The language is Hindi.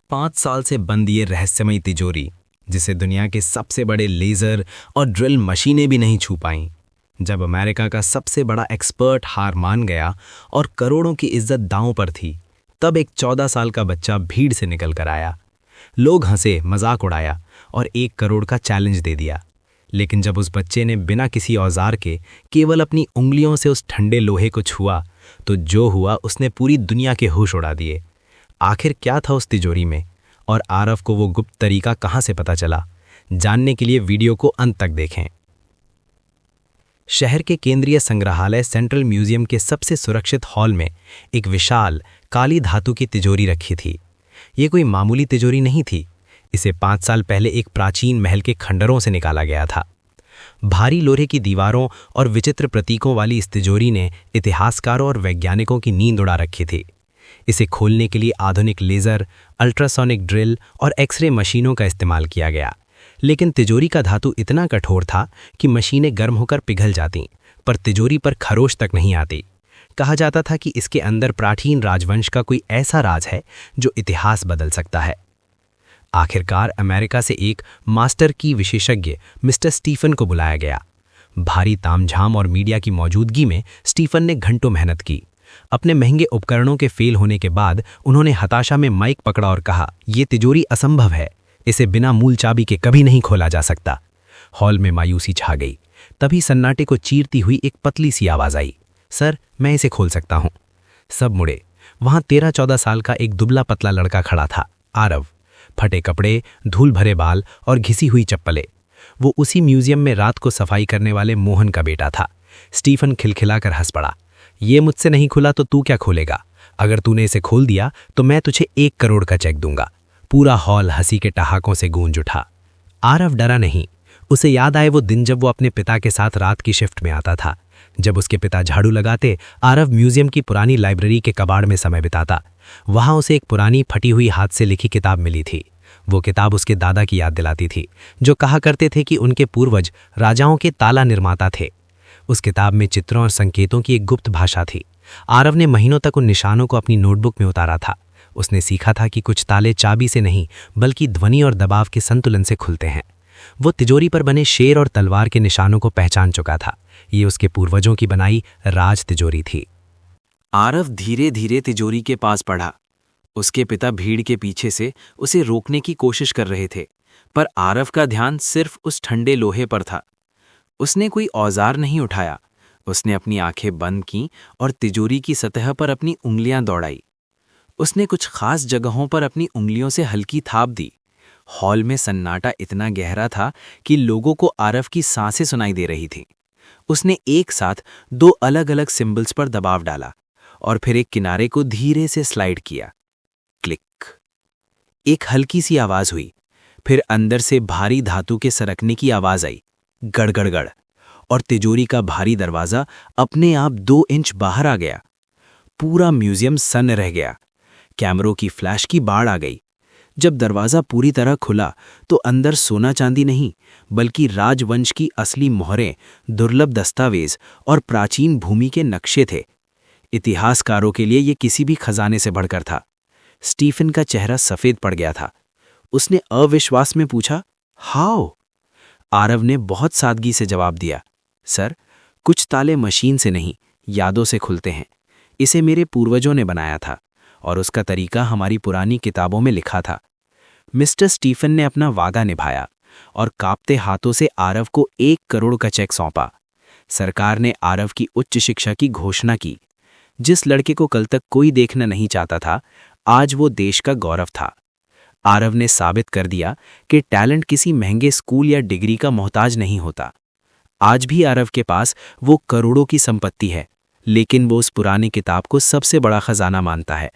5 साल से बंद ये रहस्यमयी तिजोरी, जिसे दुनिया के सबसे बड़े लेज़र और ड्रिल मशीनें भी नहीं छू पाईं। जब अमेरिका का सबसे बड़ा एक्सपर्ट हार मान गया और करोड़ों की इज्जत दांव पर थी, तब एक 14 साल का बच्चा भीड़ से निकल कर आया। लोग हंसे, मजाक उड़ाया और 1 करोड़ का चैलेंज दे दिया। लेकिन जब उस बच्चे ने बिना किसी औजार के केवल अपनी उंगलियों से उस ठंडे लोहे को छुआ, तो जो हुआ उसने पूरी दुनिया के होश उड़ा दिए। आखिर क्या था उस तिजोरी में और आरव को वो गुप्त तरीका कहां से पता चला? जानने के लिए वीडियो को अंत तक देखें। शहर के केंद्रीय संग्रहालय सेंट्रल म्यूजियम के सबसे सुरक्षित हॉल में एक विशाल काली धातु की तिजोरी रखी थी। ये कोई मामूली तिजोरी नहीं थी। इसे 5 साल पहले एक प्राचीन महल के खंडरों से निकाला गया था। भारी लोहे की दीवारों और विचित्र प्रतीकों वाली इस तिजोरी ने इतिहासकारों और वैज्ञानिकों की नींद उड़ा रखी थी। इसे खोलने के लिए आधुनिक लेज़र, अल्ट्रासोनिक ड्रिल और एक्सरे मशीनों का इस्तेमाल किया गया। लेकिन तिजोरी का धातु इतना कठोर था कि मशीनें गर्म होकर पिघल जातीं, पर तिजोरी पर खरोश तक नहीं आती। कहा जाता था कि इसके अंदर प्राचीन राजवंश का कोई ऐसा राज है जो इतिहास बदल सकता है। आखिरकार अमेरिका से एक मास्टर की विशेषज्ञ मिस्टर स्टीफन को बुलाया गया। भारी तामझाम और मीडिया की मौजूदगी में स्टीफन ने घंटों मेहनत की। अपने महंगे उपकरणों के फेल होने के बाद उन्होंने हताशा में माइक पकड़ा और कहा, "ये तिजोरी असंभव है। इसे बिना मूल चाबी के कभी नहीं खोला जा सकता।" हॉल में मायूसी छा गई। तभी सन्नाटे को चीरती हुई एक पतली सी आवाज आई, "सर, मैं इसे खोल सकता हूं।" सब मुड़े। वहां 13-14 साल का एक दुबला पतला लड़का खड़ा था, आरव। फटे कपड़े, धूल भरे बाल और घिसी हुई चप्पलें। वो उसी म्यूजियम में रात को सफाई करने वाले मोहन का बेटा था। स्टीफन खिलखिलाकर हंस पड़ा, "ये मुझसे नहीं खुला तो तू क्या खोलेगा? अगर तूने इसे खोल दिया तो मैं तुझे 1 करोड़ का चेक दूंगा।" पूरा हॉल हंसी के ठहाकों से गूंज उठा। आरव डरा नहीं। उसे याद आए वो दिन जब वो अपने पिता के साथ रात की शिफ्ट में आता था। जब उसके पिता झाड़ू लगाते, आरव म्यूजियम की पुरानी लाइब्रेरी के कबाड़ में समय बिताता। वहां उसे एक पुरानी फटी हुई हाथ से लिखी किताब मिली थी। वो किताब उसके दादा की याद दिलाती थी, जो कहा करते थे कि उनके पूर्वज राजाओं के ताला निर्माता थे। उस किताब में चित्रों और संकेतों की एक गुप्त भाषा थी। आरव ने महीनों तक उन निशानों को अपनी नोटबुक में उतारा था। उसने सीखा था कि कुछ ताले चाबी से नहीं, बल्कि ध्वनि और दबाव के संतुलन से खुलते हैं। वो तिजोरी पर बने शेर और तलवार के निशानों को पहचान चुका था। ये उसके पूर्वजों की बनाई राज तिजोरी थी। आरव धीरे धीरे तिजोरी के पास बढ़ा। उसके पिता भीड़ के पीछे से उसे रोकने की कोशिश कर रहे थे, पर आरव का ध्यान सिर्फ उस ठंडे लोहे पर था। उसने कोई औजार नहीं उठाया। उसने अपनी आंखें बंद की और तिजोरी की सतह पर अपनी उंगलियां दौड़ाई। उसने कुछ खास जगहों पर अपनी उंगलियों से हल्की थाप दी। हॉल में सन्नाटा इतना गहरा था कि लोगों को आरव की सांसें सुनाई दे रही थीं। उसने एक साथ 2 अलग-अलग सिंबल्स पर दबाव डाला और फिर एक किनारे को धीरे से स्लाइड किया। क्लिक। एक हल्की सी आवाज हुई। फिर अंदर से भारी धातु के सरकने की आवाज आई, गड़गड़गड़, और तिजोरी का भारी दरवाजा अपने आप 2 इंच बाहर आ गया। पूरा म्यूजियम सन्न रह गया। कैमरों की फ्लैश की बाढ़ आ गई। जब दरवाजा पूरी तरह खुला तो अंदर सोना चांदी नहीं, बल्कि राजवंश की असली मोहरें, दुर्लभ दस्तावेज और प्राचीन भूमि के नक्शे थे। इतिहासकारों के लिए ये किसी भी खजाने से बढ़कर था। स्टीफन का चेहरा सफेद पड़ गया था। उसने अविश्वास में पूछा, "हाउ?" आरव ने बहुत सादगी से जवाब दिया, "सर, कुछ ताले मशीन से नहीं, यादों से खुलते हैं। इसे मेरे पूर्वजों ने बनाया था और उसका तरीका हमारी पुरानी किताबों में लिखा था।" मिस्टर स्टीफन ने अपना वादा निभाया और कांपते हाथों से आरव को 1 करोड़ का चेक सौंपा। सरकार ने आरव की उच्च शिक्षा की घोषणा की। जिस लड़के को कल तक कोई देखना नहीं चाहता था, आज वो देश का गौरव था। आरव ने साबित कर दिया कि टैलेंट किसी महंगे स्कूल या डिग्री का मोहताज नहीं होता। आज भी आरव के पास वो करोड़ों की संपत्ति है, लेकिन वो उस पुरानी किताब को सबसे बड़ा खजाना मानता है।